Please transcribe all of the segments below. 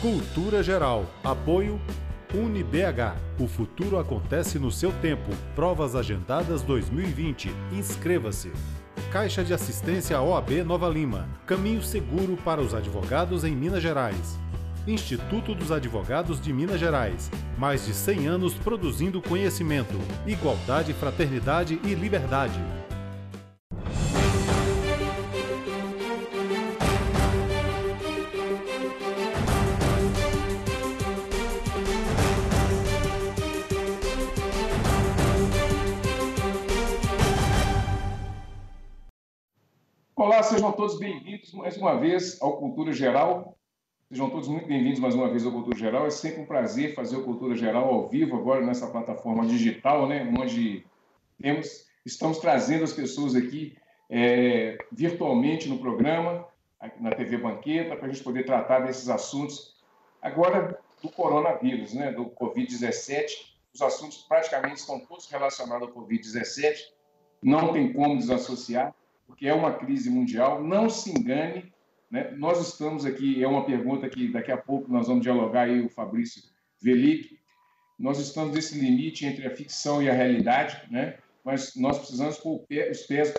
Cultura Geral. Apoio UniBH. O futuro acontece no seu tempo. Provas agendadas 2020. Inscreva-se. Caixa de Assistência OAB Nova Lima. Caminho seguro para os advogados em Minas Gerais. Instituto dos Advogados de Minas Gerais. Mais de 100 anos produzindo conhecimento, igualdade, fraternidade e liberdade. Olá, sejam todos bem-vindos mais uma vez ao Cultura Geral. Sejam todos muito bem-vindos mais uma vez ao Cultura Geral. É sempre um prazer fazer o Cultura Geral ao vivo, agora nessa plataforma digital, né, onde estamos trazendo as pessoas aqui virtualmente no programa, na TV Banqueta, para a gente poder tratar desses assuntos agora do coronavírus, né, do Covid-17. Os assuntos praticamente estão todos relacionados ao Covid-17, não tem como desassociar, porque é uma crise mundial. Não se engane, né? Nós estamos aqui, é uma pergunta que daqui a pouco nós vamos dialogar aí, o Fabrício Velic, nós estamos nesse limite entre a ficção e a realidade, né? Mas nós precisamos pôr os pés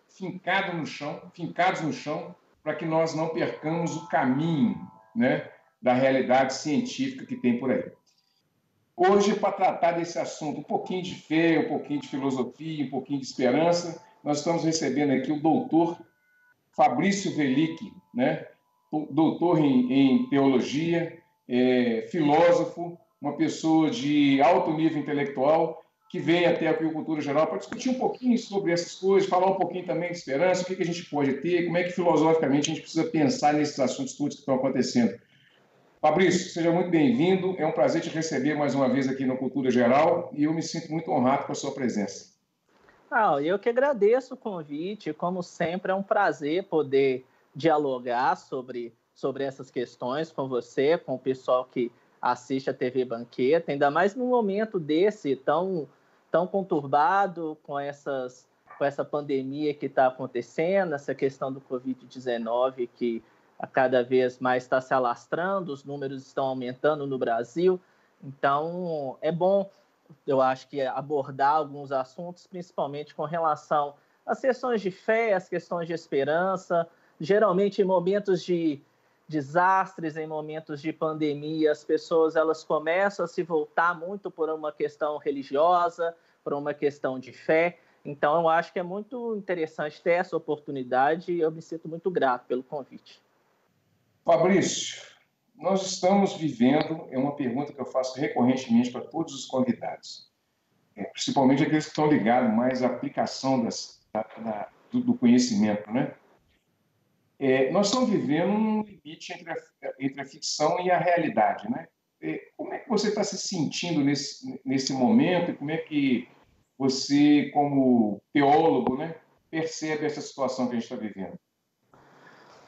fincados no chão, para que nós não percamos o caminho, né, da realidade científica que tem por aí. Hoje, para tratar desse assunto, um pouquinho de fé, um pouquinho de filosofia, um pouquinho de esperança, nós estamos recebendo aqui o doutor Fabrício Velic, né? Doutor em teologia, filósofo, uma pessoa de alto nível intelectual, que vem até aqui o Cultura Geral para discutir um pouquinho sobre essas coisas, falar um pouquinho também de esperança, o que a gente pode ter, como é que filosoficamente a gente precisa pensar nesses assuntos todos que estão acontecendo. Fabrício, seja muito bem-vindo, é um prazer te receber mais uma vez aqui no Cultura Geral e eu me sinto muito honrado com a sua presença. Eu que agradeço o convite, como sempre é um prazer poder dialogar sobre essas questões com você, com o pessoal que assiste a TV Banqueta, ainda mais num momento desse tão conturbado, com essa pandemia que está acontecendo, essa questão do Covid-19 que a cada vez mais está se alastrando, os números estão aumentando no Brasil, então é bom, eu acho que abordar alguns assuntos, principalmente com relação às questões de fé, às questões de esperança. Geralmente, em momentos de desastres, em momentos de pandemia, as pessoas elas começam a se voltar muito por uma questão religiosa, por uma questão de fé. Então, eu acho que é muito interessante ter essa oportunidade e eu me sinto muito grato pelo convite. Fabrício, nós estamos vivendo, é uma pergunta que eu faço recorrentemente para todos os convidados, principalmente aqueles que estão ligados mais à aplicação do conhecimento, né? Nós estamos vivendo um limite entre a ficção e a realidade, né? Como é que você está se sentindo nesse momento e como é que você, como teólogo, né, percebe essa situação que a gente está vivendo?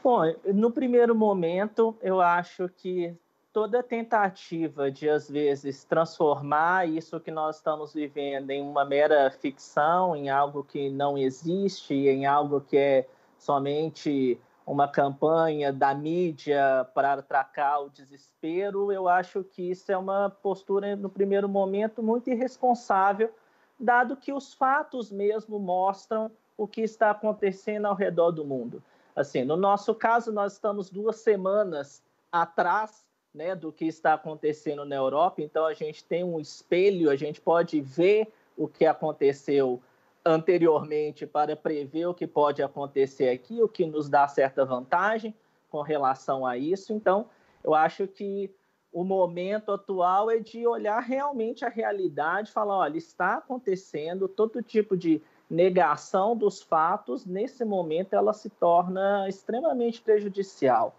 Bom, no primeiro momento, eu acho que toda tentativa de, às vezes, transformar isso que nós estamos vivendo em uma mera ficção, em algo que não existe, em algo que é somente uma campanha da mídia para atracar o desespero, eu acho que isso é uma postura, no primeiro momento, muito irresponsável, dado que os fatos mesmo mostram o que está acontecendo ao redor do mundo. Assim, no nosso caso, nós estamos 2 semanas atrás, né, do que está acontecendo na Europa, então a gente tem um espelho, a gente pode ver o que aconteceu anteriormente para prever o que pode acontecer aqui, o que nos dá certa vantagem com relação a isso. Então, eu acho que o momento atual é de olhar realmente a realidade, falar, olha, está acontecendo todo tipo de negação dos fatos, nesse momento ela se torna extremamente prejudicial.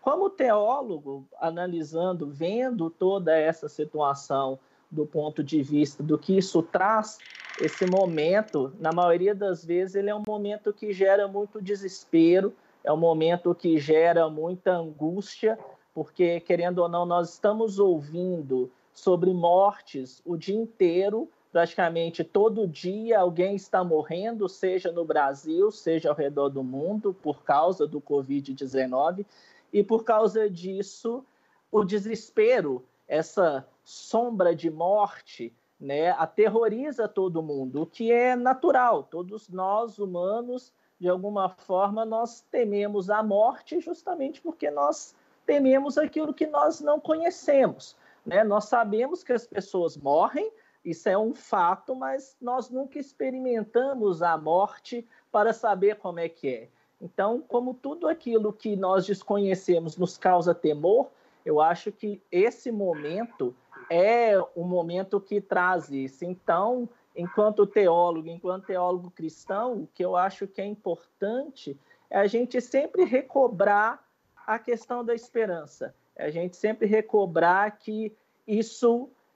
Como teólogo, analisando, vendo toda essa situação do ponto de vista do que isso traz, esse momento, na maioria das vezes, ele é um momento que gera muito desespero, é um momento que gera muita angústia, porque, querendo ou não, nós estamos ouvindo sobre mortes o dia inteiro, praticamente todo dia alguém está morrendo, seja no Brasil, seja ao redor do mundo, por causa do Covid-19, e por causa disso, o desespero, essa sombra de morte, né, aterroriza todo mundo, o que é natural. Todos nós, humanos, de alguma forma, nós tememos a morte justamente porque nós tememos aquilo que nós não conhecemos, né? Nós sabemos que as pessoas morrem, isso é um fato, mas nós nunca experimentamos a morte para saber como é que é. Então, como tudo aquilo que nós desconhecemos nos causa temor, eu acho que esse momento é um momento que traz isso. Então, enquanto teólogo cristão, o que eu acho que é importante é a gente sempre recobrar a questão da esperança. É a gente sempre recobrar que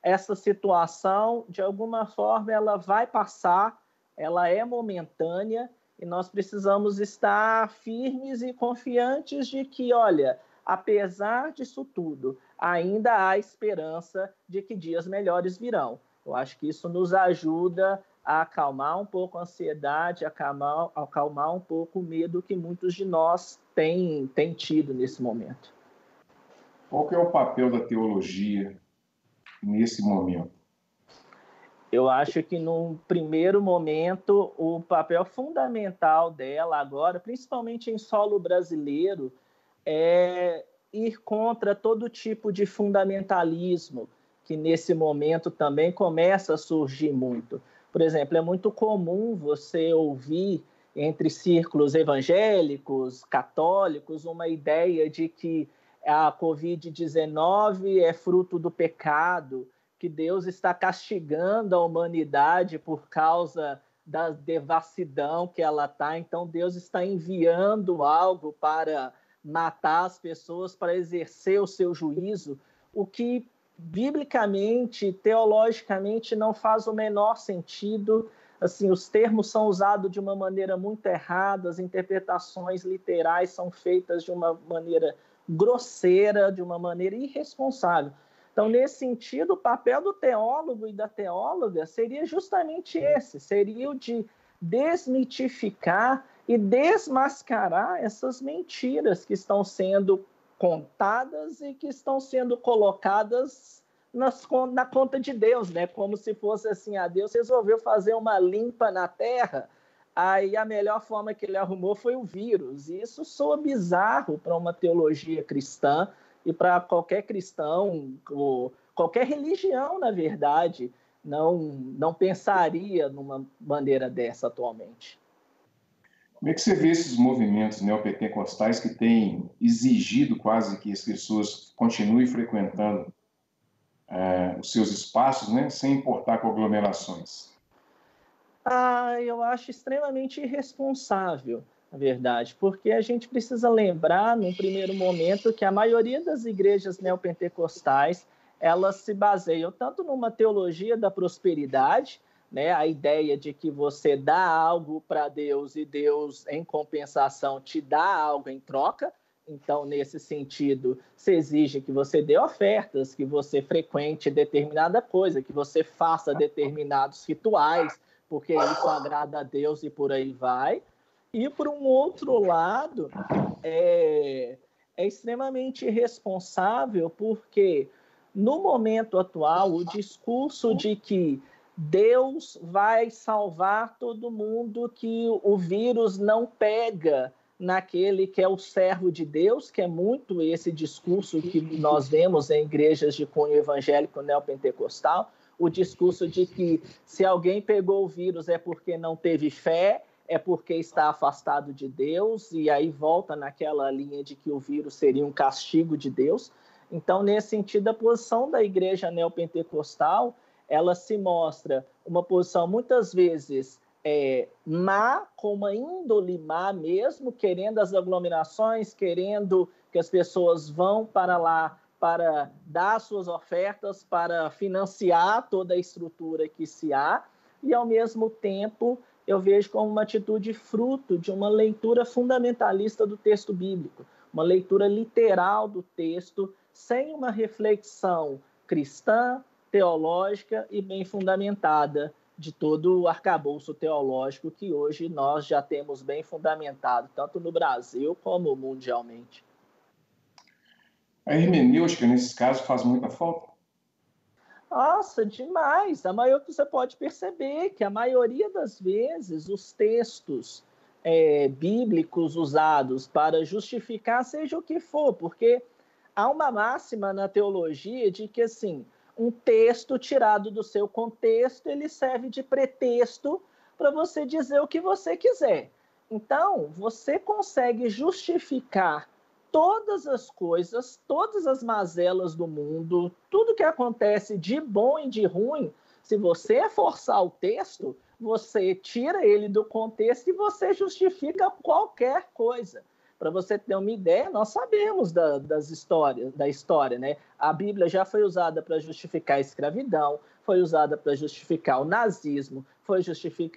essa situação, de alguma forma, ela vai passar, ela é momentânea, e nós precisamos estar firmes e confiantes de que, olha, apesar disso tudo, ainda há esperança de que dias melhores virão. Eu acho que isso nos ajuda a acalmar um pouco a ansiedade, acalmar um pouco o medo que muitos de nós têm tido nesse momento. Qual que é o papel da teologia nesse momento? Eu acho que, num primeiro momento, o papel fundamental dela agora, principalmente em solo brasileiro, é ir contra todo tipo de fundamentalismo, que nesse momento também começa a surgir muito. Por exemplo, é muito comum você ouvir entre círculos evangélicos, católicos, uma ideia de que a Covid-19 é fruto do pecado, que Deus está castigando a humanidade por causa da devassidão que ela está. Então, Deus está enviando algo para matar as pessoas, para exercer o seu juízo, o que, biblicamente, teologicamente, não faz o menor sentido. Assim, os termos são usados de uma maneira muito errada, as interpretações literais são feitas de uma maneira grosseira, de uma maneira irresponsável. Então, nesse sentido, o papel do teólogo e da teóloga seria justamente esse, seria o de desmitificar e desmascarar essas mentiras que estão sendo contadas e que estão sendo colocadas na conta de Deus, né? Como se fosse assim, Deus resolveu fazer uma limpa na Terra, aí a melhor forma que ele arrumou foi o vírus. E isso soa bizarro para uma teologia cristã, e para qualquer cristão, ou qualquer religião, na verdade, não pensaria numa maneira dessa atualmente. Como é que você vê esses movimentos neopentecostais que têm exigido quase que as pessoas continuem frequentando os seus espaços, né, sem importar com aglomerações? Eu acho extremamente irresponsável, na verdade, porque a gente precisa lembrar, num primeiro momento, que a maioria das igrejas neopentecostais, elas se baseiam tanto numa teologia da prosperidade, né, a ideia de que você dá algo para Deus e Deus, em compensação, te dá algo em troca. Então, nesse sentido, se exige que você dê ofertas, que você frequente determinada coisa, que você faça determinados rituais, porque isso agrada a Deus e por aí vai. E, por um outro lado, é extremamente irresponsável, porque, no momento atual, o discurso de que Deus vai salvar todo mundo, que o vírus não pega naquele que é o servo de Deus, que é muito esse discurso que nós vemos em igrejas de cunho evangélico neopentecostal, o discurso de que se alguém pegou o vírus é porque não teve fé, é porque está afastado de Deus, e aí volta naquela linha de que o vírus seria um castigo de Deus. Então, nesse sentido, a posição da igreja neopentecostal, ela se mostra uma posição muitas vezes má, com uma índole má mesmo, querendo as aglomerações, querendo que as pessoas vão para lá para dar suas ofertas, para financiar toda a estrutura que se há, e, ao mesmo tempo, eu vejo como uma atitude fruto de uma leitura fundamentalista do texto bíblico, uma leitura literal do texto, sem uma reflexão cristã, teológica e bem fundamentada de todo o arcabouço teológico que hoje nós já temos bem fundamentado, tanto no Brasil como mundialmente. A hermenêutica, nesse caso, faz muita falta? Nossa, demais! Você pode perceber que a maioria das vezes os textos bíblicos usados para justificar seja o que for, porque há uma máxima na teologia de que assim, um texto tirado do seu contexto, ele serve de pretexto para você dizer o que você quiser. Então, você consegue justificar todas as coisas, todas as mazelas do mundo, tudo que acontece de bom e de ruim, se você forçar o texto, você tira ele do contexto e você justifica qualquer coisa. Para você ter uma ideia, nós sabemos da história, né? A Bíblia já foi usada para justificar a escravidão, foi usada para justificar o nazismo,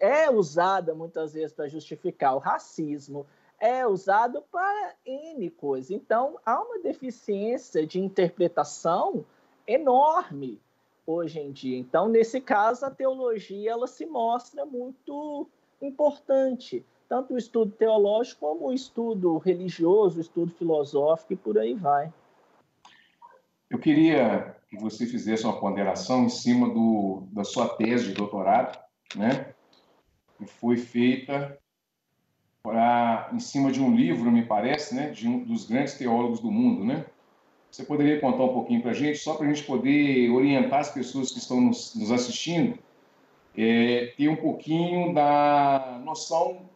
é usada muitas vezes para justificar o racismo, é usado para N coisas. Então, há uma deficiência de interpretação enorme hoje em dia. Então, nesse caso, a teologia ela se mostra muito importante, tanto o estudo teológico como o estudo religioso, o estudo filosófico e por aí vai. Eu queria que você fizesse uma ponderação em cima da sua tese de doutorado, né? Que foi feita em cima de um livro, me parece, né? De um dos grandes teólogos do mundo, né? Você poderia contar um pouquinho para a gente, só para a gente poder orientar as pessoas que estão nos assistindo, ter um pouquinho da noção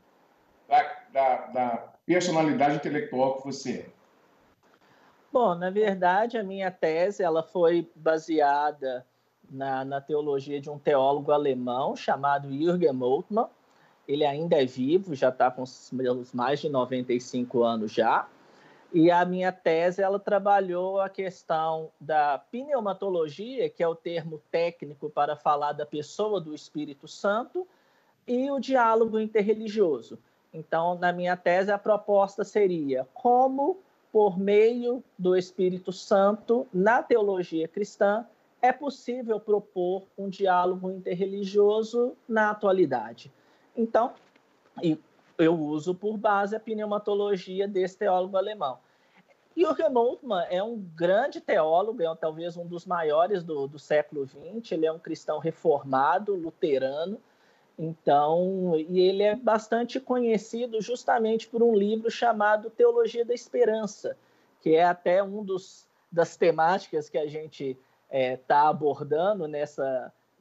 da personalidade intelectual que você é. Bom, na verdade, a minha tese ela foi baseada na teologia de um teólogo alemão chamado Jürgen Moltmann. Ele ainda é vivo, já está com mais de 95 anos já. E a minha tese ela trabalhou a questão da pneumatologia, que é o termo técnico para falar da pessoa do Espírito Santo, e o diálogo interreligioso. Então, na minha tese, a proposta seria como, por meio do Espírito Santo, na teologia cristã, é possível propor um diálogo interreligioso na atualidade. Então, eu uso por base a pneumatologia desse teólogo alemão. Jürgen Moltmann é um grande teólogo, é talvez um dos maiores do século XX, ele é um cristão reformado, luterano, então, e ele é bastante conhecido justamente por um livro chamado Teologia da Esperança, que é até das temáticas que a gente está abordando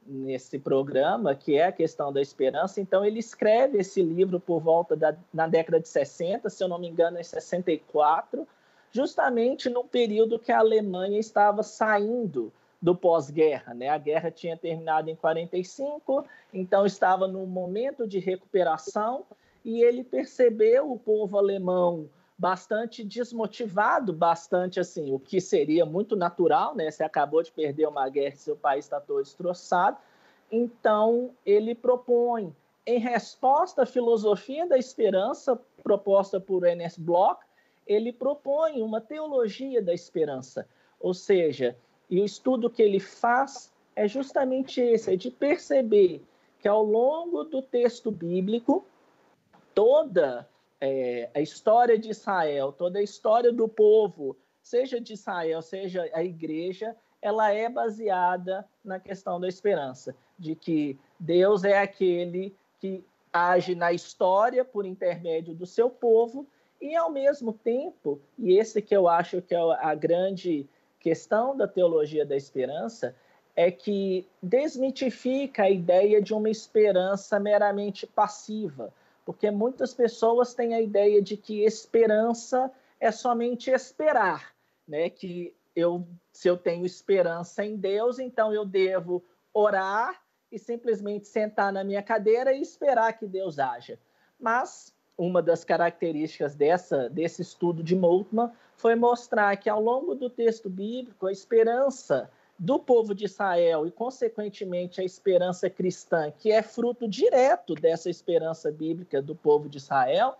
nesse programa, que é a questão da esperança. Então, ele escreve esse livro por volta na década de 60, se eu não me engano, em 64, justamente no período que a Alemanha estava saindo do pós-guerra, né? A guerra tinha terminado em 45, então estava num momento de recuperação e ele percebeu o povo alemão bastante desmotivado, bastante assim, o que seria muito natural, né? Você acabou de perder uma guerra e seu país está todo destroçado. Então, ele propõe, em resposta à filosofia da esperança proposta por Ernest Bloch, ele propõe uma teologia da esperança, ou seja, e o estudo que ele faz é justamente esse, é de perceber que ao longo do texto bíblico, toda a história de Israel, toda a história do povo, seja de Israel, seja a igreja, ela é baseada na questão da esperança, de que Deus é aquele que age na história por intermédio do seu povo e, ao mesmo tempo, e esse que eu acho que é a grande questão da teologia da esperança, é que desmitifica a ideia de uma esperança meramente passiva, porque muitas pessoas têm a ideia de que esperança é somente esperar, né? Que se eu tenho esperança em Deus, então eu devo orar e simplesmente sentar na minha cadeira e esperar que Deus haja. Mas uma das características desse estudo de Moltmann foi mostrar que, ao longo do texto bíblico, a esperança do povo de Israel e, consequentemente, a esperança cristã, que é fruto direto dessa esperança bíblica do povo de Israel,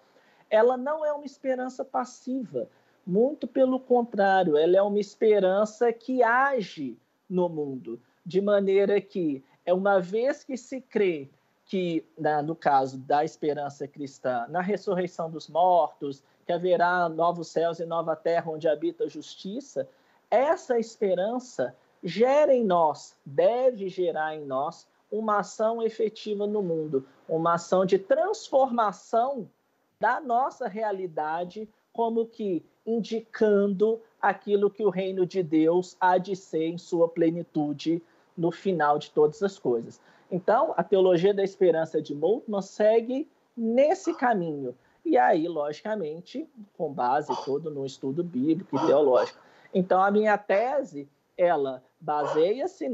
ela não é uma esperança passiva. Muito pelo contrário, ela é uma esperança que age no mundo, de maneira que, uma vez que se crê que, no caso da esperança cristã, na ressurreição dos mortos, que haverá novos céus e nova terra onde habita a justiça, essa esperança gera em nós, deve gerar em nós, uma ação efetiva no mundo, uma ação de transformação da nossa realidade, como que indicando aquilo que o reino de Deus há de ser em sua plenitude no final de todas as coisas. Então, a teologia da esperança de Moltmann segue nesse caminho. E aí, logicamente, com base todo no estudo bíblico e teológico. Então, a minha tese, ela baseia-se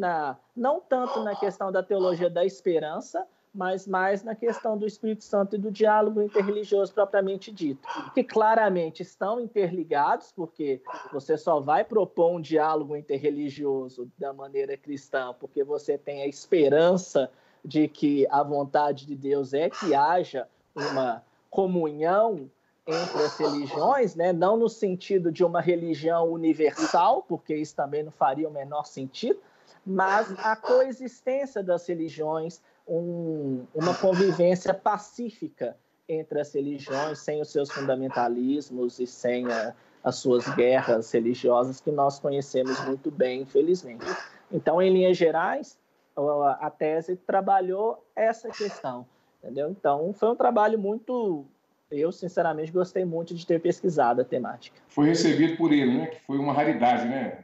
não tanto na questão da teologia da esperança, mas mais na questão do Espírito Santo e do diálogo interreligioso propriamente dito, que claramente estão interligados, porque você só vai propor um diálogo interreligioso da maneira cristã, porque você tem a esperança de que a vontade de Deus é que haja uma comunhão entre as religiões, né? Não no sentido de uma religião universal, porque isso também não faria o menor sentido, mas a coexistência das religiões, uma convivência pacífica entre as religiões, sem os seus fundamentalismos e sem as suas guerras religiosas que nós conhecemos muito bem, infelizmente. Então, em linhas gerais, a tese trabalhou essa questão, entendeu? Então, foi um trabalho muito... Eu, sinceramente, gostei muito de ter pesquisado a temática. Foi recebido por ele, né? Que foi uma raridade, né?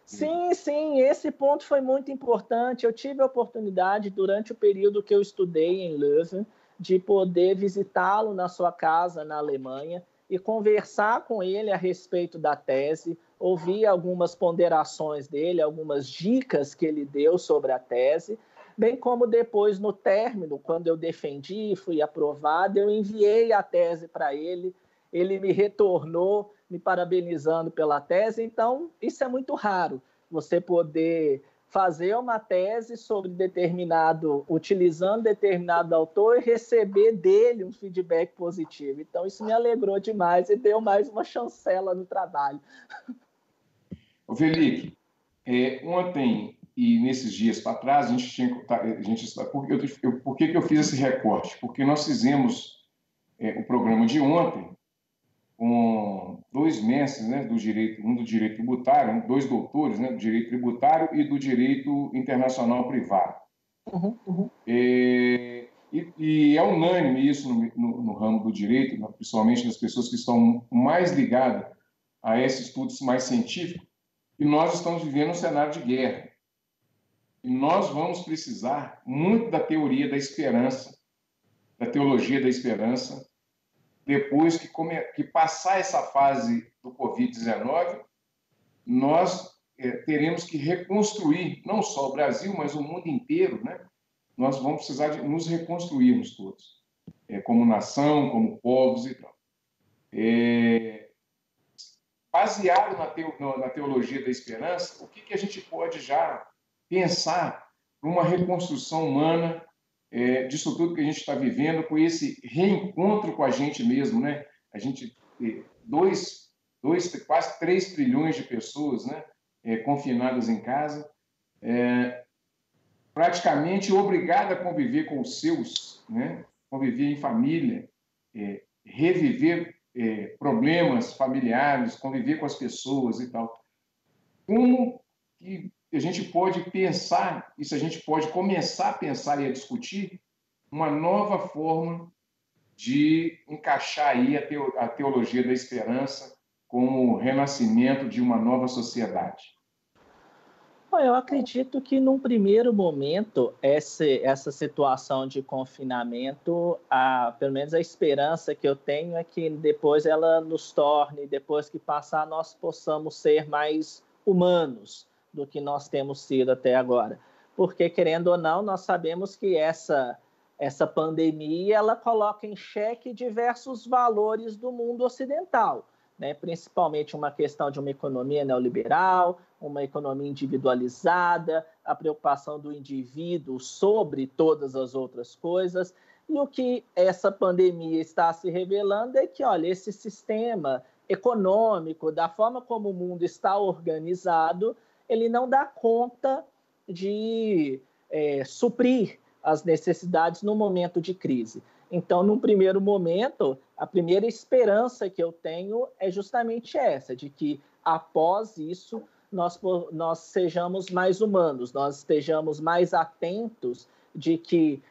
Sim, esse ponto foi muito importante. Eu tive a oportunidade, durante o período que eu estudei em Leuven, de poder visitá-lo na sua casa, na Alemanha, e conversar com ele a respeito da tese, ouvir algumas ponderações dele, algumas dicas que ele deu sobre a tese, bem como depois, no término, quando eu defendi, fui aprovado, eu enviei a tese para ele, ele me retornou, me parabenizando pela tese. Então, isso é muito raro, você poder fazer uma tese sobre utilizando determinado autor e receber dele um feedback positivo. Então, isso me alegrou demais e deu mais uma chancela no trabalho. Ô, Felipe, ontem e nesses dias para trás, por que eu fiz esse recorte? Porque nós fizemos o programa de ontem com dois mestres, né, do direito, um do direito tributário, dois doutores, né, do direito tributário e do direito internacional privado. E é unânime isso no ramo do direito, principalmente das pessoas que estão mais ligadas a esse estudo mais científico, e nós estamos vivendo um cenário de guerra. E nós vamos precisar muito da teoria da esperança, da teologia da esperança, depois que passar essa fase do Covid-19, nós teremos que reconstruir, não só o Brasil, mas o mundo inteiro, né? Nós vamos precisar de nos reconstruirmos todos, como nação, como povos e tal. Baseado na teologia da esperança, o que a gente pode já pensar numa reconstrução humana disso tudo que a gente está vivendo, com esse reencontro com a gente mesmo, né? A gente, quase 3 trilhões de pessoas, né? Confinadas em casa, praticamente obrigada a conviver com os seus, né? Conviver em família, reviver problemas familiares, conviver com as pessoas e tal. Como que a gente pode pensar, isso a gente pode começar a pensar e a discutir uma nova forma de encaixar aí a teologia da esperança como o renascimento de uma nova sociedade? Eu acredito que, num primeiro momento, essa situação de confinamento, pelo menos a esperança que eu tenho é que depois ela nos torne, depois que passar, nós possamos ser mais humanos do que nós temos sido até agora. Porque, querendo ou não, nós sabemos que essa pandemia ela coloca em xeque diversos valores do mundo ocidental, né? Principalmente uma questão de uma economia neoliberal, uma economia individualizada, a preocupação do indivíduo sobre todas as outras coisas. E o que essa pandemia está se revelando é que, olha, esse sistema econômico, da forma como o mundo está organizado, ele não dá conta de suprir as necessidades no momento de crise. Então, num primeiro momento, a primeira esperança que eu tenho é justamente essa, de que, após isso, nós sejamos mais humanos, nós estejamos mais atentos de que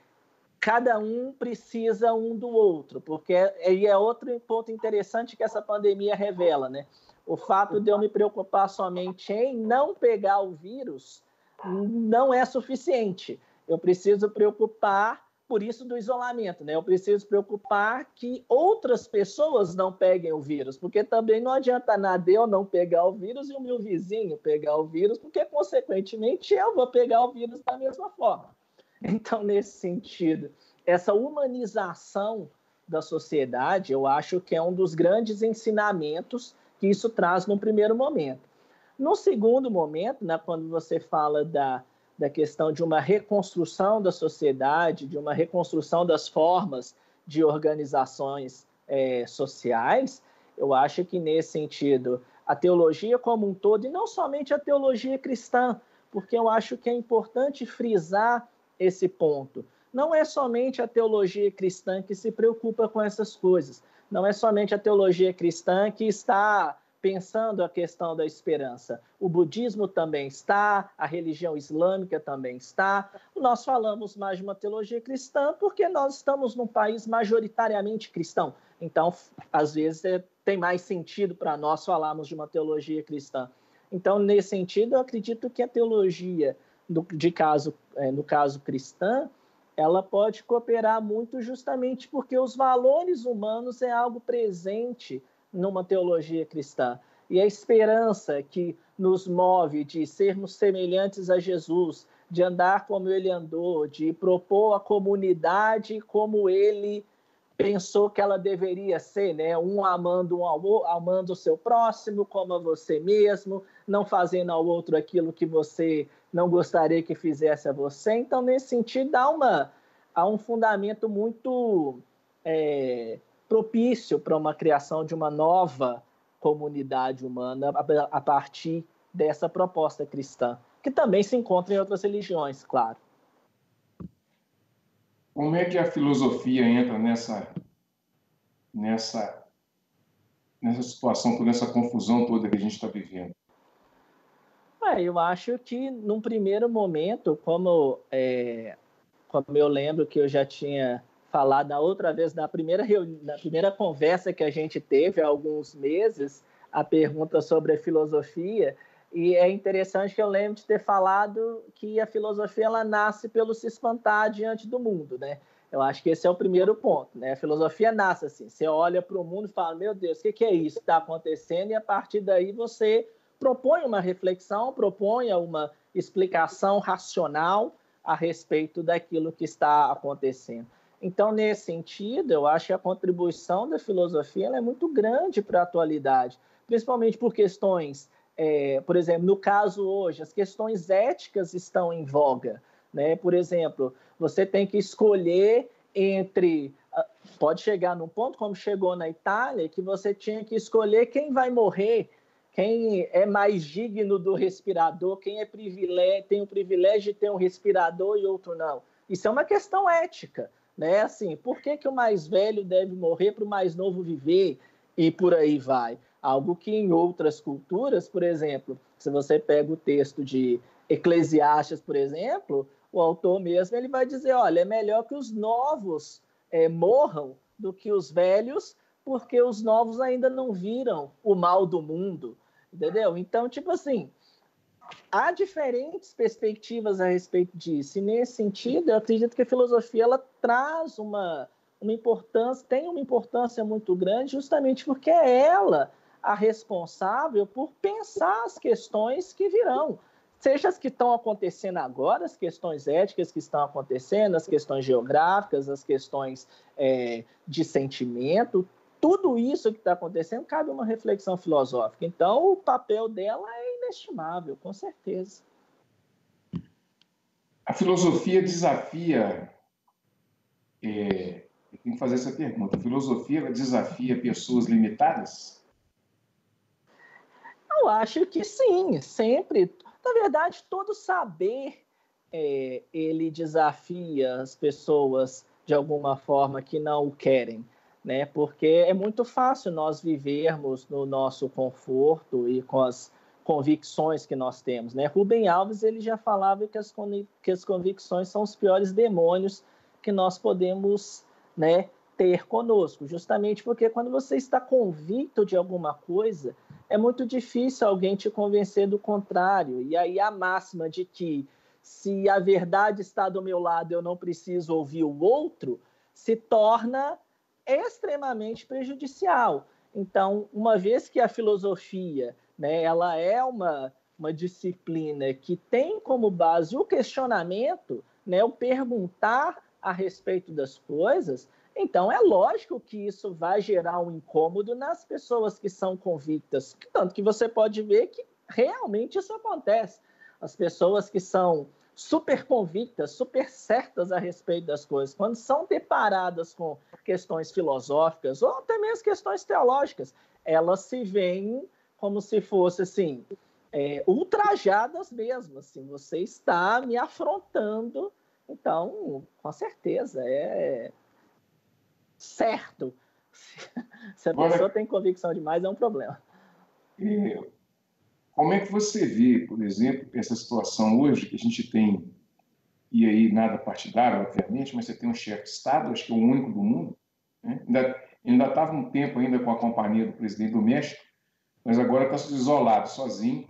cada um precisa um do outro, porque é outro ponto interessante que essa pandemia revela, né? O fato de eu me preocupar somente em não pegar o vírus não é suficiente. Eu preciso preocupar, por isso do isolamento, né? Eu preciso preocupar que outras pessoas não peguem o vírus, porque também não adianta nada eu não pegar o vírus e o meu vizinho pegar o vírus, porque, consequentemente, eu vou pegar o vírus da mesma forma. Então, nesse sentido, essa humanização da sociedade, eu acho que é um dos grandes ensinamentos que isso traz no primeiro momento. No segundo momento, né, quando você fala da questão de uma reconstrução da sociedade, de uma reconstrução das formas de organizações sociais, eu acho que, nesse sentido, a teologia como um todo, e não somente a teologia cristã, porque eu acho que é importante frisar esse ponto. Não é somente a teologia cristã que se preocupa com essas coisas. Não é somente a teologia cristã que está pensando a questão da esperança. O budismo também está, a religião islâmica também está. Nós falamos mais de uma teologia cristã porque nós estamos num país majoritariamente cristão. Então, às vezes, tem mais sentido para nós falarmos de uma teologia cristã. Então, nesse sentido, eu acredito que a teologia, no caso cristã, ela pode cooperar muito justamente porque os valores humanos é algo presente numa teologia cristã. E a esperança que nos move de sermos semelhantes a Jesus, de andar como ele andou, de propor a comunidade como ele pensou que ela deveria ser, né? Amando o seu próximo como a você mesmo, não fazendo ao outro aquilo que você não gostaria que fizesse a você. Então, nesse sentido, há um fundamento muito propício para uma criação de uma nova comunidade humana a partir dessa proposta cristã, que também se encontra em outras religiões, claro. Como é que a filosofia entra nessa situação, nessa confusão toda que a gente está vivendo? Eu acho que, num primeiro momento, como eu lembro que eu já tinha falado da outra vez, na primeira conversa que a gente teve há alguns meses, a pergunta sobre a filosofia, e é interessante que eu lembro de ter falado que a filosofia ela nasce pelo se espantar diante do mundo, né? Eu acho que esse é o primeiro ponto, né? A filosofia nasce assim, você olha para o mundo e fala, meu Deus, o que é isso que está acontecendo? E a partir daí você propõe uma reflexão, propõe uma explicação racional a respeito daquilo que está acontecendo. Então, nesse sentido, eu acho que a contribuição da filosofia ela é muito grande para a atualidade, principalmente por questões, por exemplo, no caso hoje, as questões éticas estão em voga, né? Por exemplo, você tem que escolher entre... Pode chegar num ponto, como chegou na Itália, que você tinha que escolher quem vai morrer, quem é mais digno do respirador, quem tem o privilégio de ter um respirador e outro não. Isso é uma questão ética, né? Assim, por que o mais velho deve morrer para o mais novo viver? E por aí vai. Algo que em outras culturas, por exemplo, se você pega o texto de Eclesiastes, por exemplo, o autor mesmo ele vai dizer, olha, é melhor que os novos morram do que os velhos, porque os novos ainda não viram o mal do mundo, entendeu? Então, tipo assim, há diferentes perspectivas a respeito disso, e nesse sentido, eu acredito que a filosofia ela traz uma importância, tem uma importância muito grande, justamente porque é ela a responsável por pensar as questões que virão, seja as que estão acontecendo agora, as questões éticas que estão acontecendo, as questões geográficas, as questões de sentimento, tudo isso que está acontecendo cabe uma reflexão filosófica. Então, o papel dela é inestimável, com certeza. A filosofia desafia... eu tenho que fazer essa pergunta. A filosofia desafia pessoas limitadas? Eu acho que sim, sempre. Na verdade, todo saber ele desafia as pessoas de alguma forma que não o querem, né? Porque é muito fácil nós vivermos no nosso conforto e com as convicções que nós temos, né? Rubem Alves ele já falava que as convicções são os piores demônios que nós podemos, né, ter conosco, justamente porque quando você está convicto de alguma coisa, é muito difícil alguém te convencer do contrário. E aí a máxima de que se a verdade está do meu lado, eu não preciso ouvir o outro, se torna extremamente prejudicial. Então, uma vez que a filosofia, né, ela é uma disciplina que tem como base o questionamento, né, o perguntar a respeito das coisas, então é lógico que isso vai gerar um incômodo nas pessoas que são convictas, tanto que você pode ver que realmente isso acontece. As pessoas que são super convictas, super certas a respeito das coisas, quando são deparadas com questões filosóficas ou até mesmo questões teológicas, elas se veem como se fossem assim, ultrajadas mesmo, assim, você está me afrontando. Então, com certeza, é certo. Se a pessoa tem convicção demais, é um problema. Como é que você vê, por exemplo, essa situação hoje que a gente tem, e aí nada partidário, obviamente, mas você tem um chefe de Estado, acho que é o único do mundo, né? Ainda estava um tempo ainda com a companhia do presidente do México, mas agora está isolado, sozinho,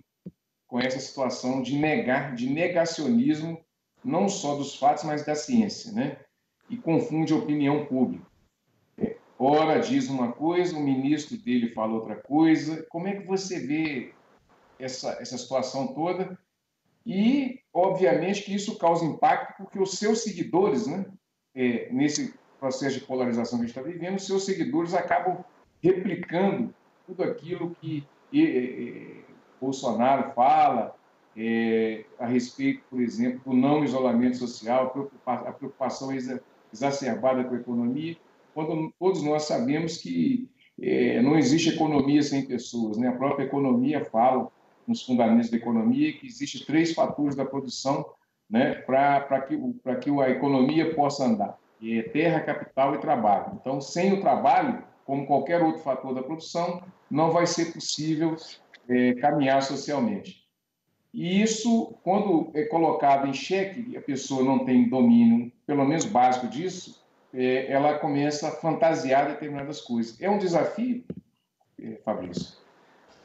com essa situação de negacionismo, não só dos fatos, mas da ciência, né? E confunde a opinião pública. Ora diz uma coisa, o ministro dele fala outra coisa. Como é que você vê essa situação toda? E, obviamente, que isso causa impacto, porque os seus seguidores, né, nesse processo de polarização que a gente está vivendo, os seus seguidores acabam replicando tudo aquilo que Bolsonaro fala a respeito, por exemplo, do não isolamento social, a preocupação exacerbada com a economia, quando todos nós sabemos que não existe economia sem pessoas, né? A própria economia fala, nos fundamentos da economia, que existem 3 fatores da produção, né, para que a economia possa andar, que é terra, capital e trabalho. Então, sem o trabalho, como qualquer outro fator da produção, não vai ser possível caminhar socialmente. E isso, quando é colocado em xeque, a pessoa não tem domínio, pelo menos básico disso, ela começa a fantasiar determinadas coisas. É um desafio, Fabrício?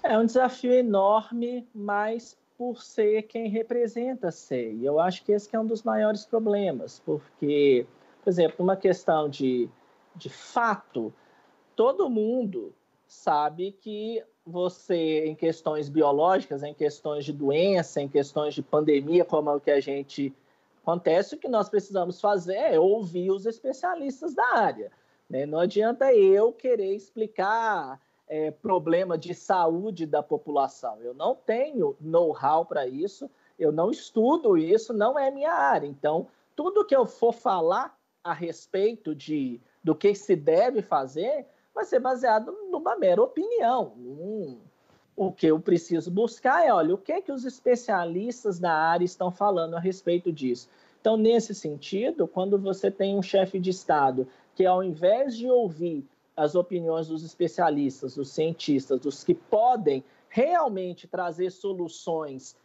É um desafio enorme, mas por ser quem representa ser. E eu acho que esse que é um dos maiores problemas, porque, por exemplo, uma questão de fato, todo mundo sabe que você, em questões biológicas, em questões de doença, em questões de pandemia, como é o que a gente acontece, o que nós precisamos fazer é ouvir os especialistas da área, né? Não adianta eu querer explicar problema de saúde da população. Eu não tenho know-how para isso, eu não estudo isso, não é minha área. Então, tudo que eu for falar a respeito do que se deve fazer vai ser baseado numa mera opinião. O que eu preciso buscar é, olha, o que é que os especialistas da área estão falando a respeito disso. Então, nesse sentido, quando você tem um chefe de Estado que, ao invés de ouvir as opiniões dos especialistas, dos cientistas, dos que podem realmente trazer soluções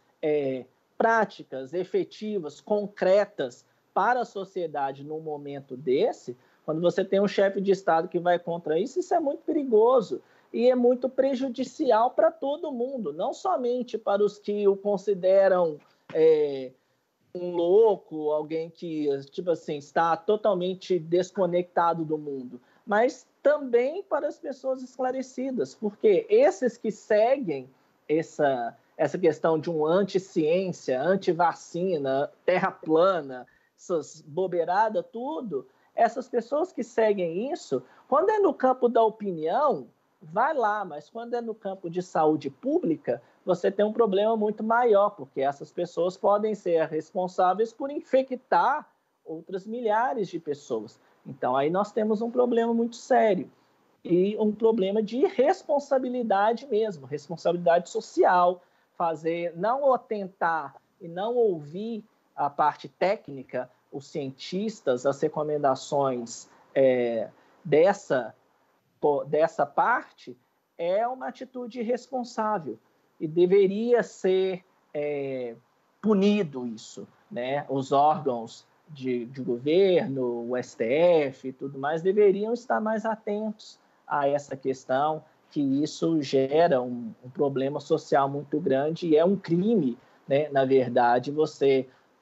práticas, efetivas, concretas para a sociedade num momento desse, quando você tem um chefe de Estado que vai contra isso, isso é muito perigoso e é muito prejudicial para todo mundo, não somente para os que o consideram um louco, alguém que, tipo assim, está totalmente desconectado do mundo, mas também para as pessoas esclarecidas, porque esses que seguem essa questão de um anti-ciência, anti-vacina, terra plana, essas bobeiradas, tudo, essas pessoas que seguem isso, quando é no campo da opinião, vai lá, mas quando é no campo de saúde pública, você tem um problema muito maior, porque essas pessoas podem ser responsáveis por infectar outras milhares de pessoas. Então, aí nós temos um problema muito sério e um problema de responsabilidade mesmo, responsabilidade social, não tentar e não ouvir a parte técnica, os cientistas, as recomendações dessa parte, é uma atitude irresponsável. e deveria ser punido isso, né? Os órgãos de governo, o STF e tudo mais, deveriam estar mais atentos a essa questão, que isso gera um problema social muito grande e é um crime, né? Na verdade,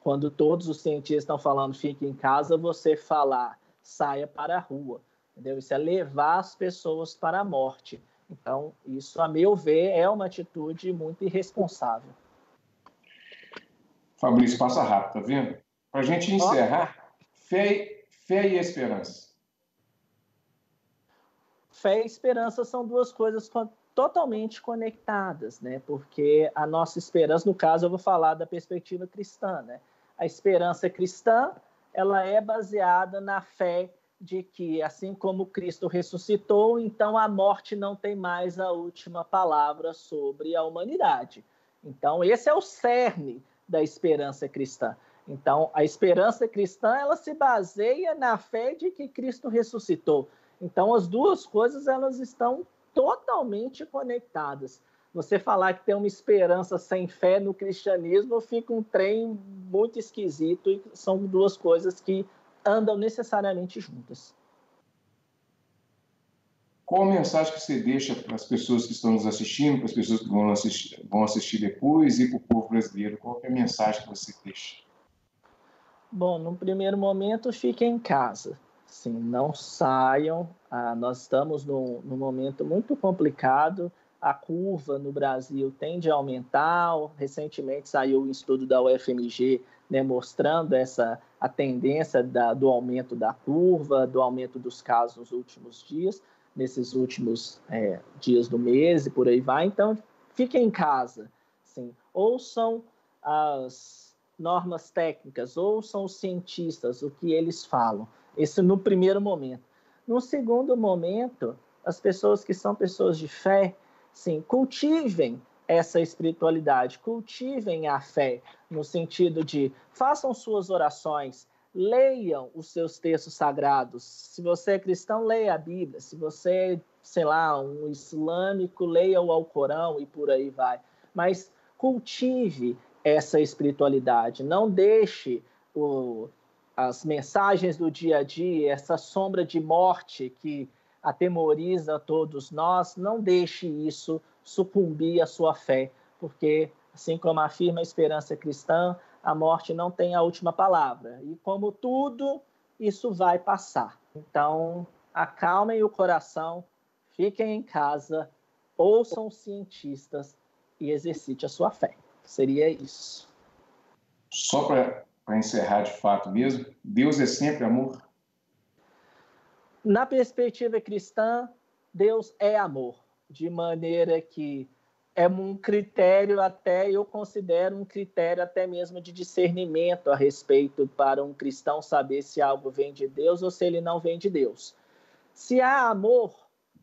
quando todos os cientistas estão falando fique em casa, você falar saia para a rua, entendeu? Isso é levar as pessoas para a morte. Então, isso, a meu ver, é uma atitude muito irresponsável. Fabrício, passa rápido, tá vendo? Para a gente encerrar, fé e esperança. Fé e esperança são duas coisas totalmente conectadas, né? Porque a nossa esperança, no caso, eu vou falar da perspectiva cristã, né? A esperança cristã, ela é baseada na fé de que, assim como Cristo ressuscitou, então a morte não tem mais a última palavra sobre a humanidade. Então, esse é o cerne da esperança cristã. Então, a esperança cristã, ela se baseia na fé de que Cristo ressuscitou. Então, as duas coisas, elas estão totalmente conectadas. Você falar que tem uma esperança sem fé no cristianismo, fica um trem muito esquisito, e são duas coisas que andam necessariamente juntas. Qual a mensagem que você deixa para as pessoas que estão nos assistindo, para as pessoas que vão assistir depois e para o povo brasileiro? Qual é a mensagem que você deixa? Bom, no primeiro momento, fiquem em casa. Sim, não saiam. Nós estamos num momento muito complicado. A curva no Brasil tende a aumentar. Recentemente saiu um estudo da UFMG, né, mostrando a tendência do aumento da curva, do aumento dos casos nos últimos dias, nesses últimos dias do mês e por aí vai. Então, fiquem em casa. Sim. Ouçam as normas técnicas, ouçam os cientistas, o que eles falam. Isso no primeiro momento. No segundo momento, as pessoas que são pessoas de fé, sim, cultivem essa espiritualidade, cultivem a fé, no sentido de façam suas orações, leiam os seus textos sagrados. Se você é cristão, leia a Bíblia. Se você é, sei lá, um islâmico, leia o Alcorão e por aí vai. Mas cultive essa espiritualidade. Não deixe as mensagens do dia a dia, essa sombra de morte que atemoriza todos nós, não deixe isso sucumbir à sua fé, porque, assim como afirma a esperança cristã, a morte não tem a última palavra. E como tudo, isso vai passar. Então, acalmem o coração, fiquem em casa, ouçam os cientistas e exercite a sua fé. Seria isso. Só para encerrar de fato mesmo, Deus é sempre amor? Na perspectiva cristã, Deus é amor, de maneira que é um critério eu considero um critério até mesmo de discernimento a respeito para um cristão saber se algo vem de Deus ou se ele não vem de Deus. Se há amor,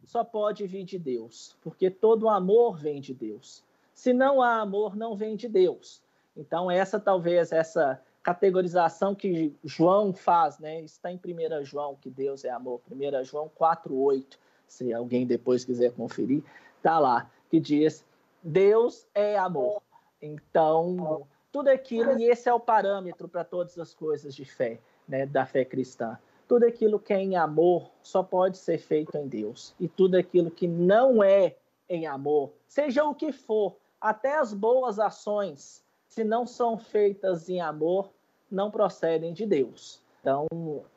só pode vir de Deus, porque todo amor vem de Deus. Se não há amor, não vem de Deus. Então, talvez essa categorização que João faz, né? Está em 1 João, que Deus é amor. 1 João 4:8, se alguém depois quiser conferir, está lá, que diz, Deus é amor. Então, tudo aquilo, e esse é o parâmetro para todas as coisas de fé, né? Da fé cristã. Tudo aquilo que é em amor só pode ser feito em Deus. E tudo aquilo que não é em amor, seja o que for, até as boas ações, se não são feitas em amor, não procedem de Deus. Então,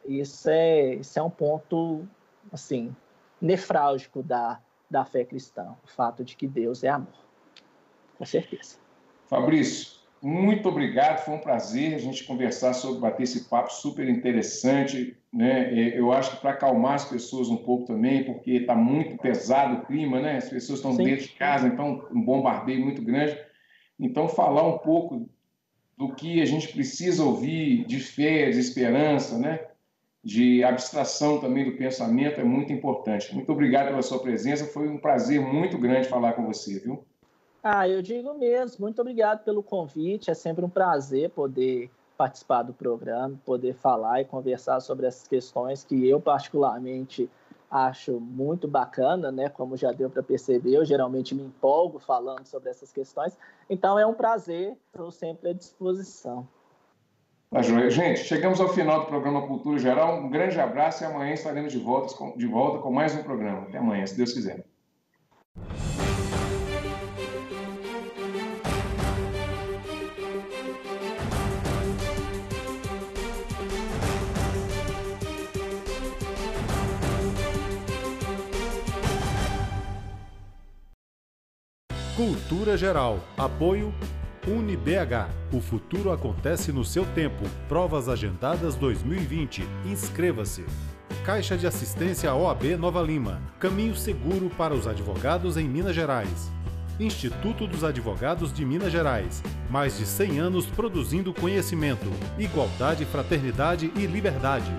isso é um ponto, assim, nefrálgico da fé cristã, o fato de que Deus é amor. Com certeza. Fabrício, muito obrigado, foi um prazer a gente conversar bater esse papo super interessante, né? Eu acho que para acalmar as pessoas um pouco também, porque está muito pesado o clima, né? As pessoas estão dentro de casa, então um bombardeio muito grande. Então, falar um pouco do que a gente precisa ouvir de fé, de esperança, né? De abstração também do pensamento é muito importante. Muito obrigado pela sua presença, foi um prazer muito grande falar com você, viu? Eu digo mesmo, muito obrigado pelo convite, é sempre um prazer poder participar do programa, poder falar e conversar sobre essas questões que eu particularmente acho muito bacana, né? Como já deu para perceber, eu geralmente me empolgo falando sobre essas questões. Então, é um prazer, estou sempre à disposição. Tá joia. Gente, chegamos ao final do programa Cultura Geral. Um grande abraço e amanhã estaremos de volta com mais um programa. Até amanhã, se Deus quiser. Cultura Geral. Apoio UniBH. O futuro acontece no seu tempo. Provas agendadas 2020. Inscreva-se. Caixa de Assistência OAB Nova Lima. Caminho seguro para os advogados em Minas Gerais. Instituto dos Advogados de Minas Gerais. Mais de 100 anos produzindo conhecimento, igualdade, fraternidade e liberdade.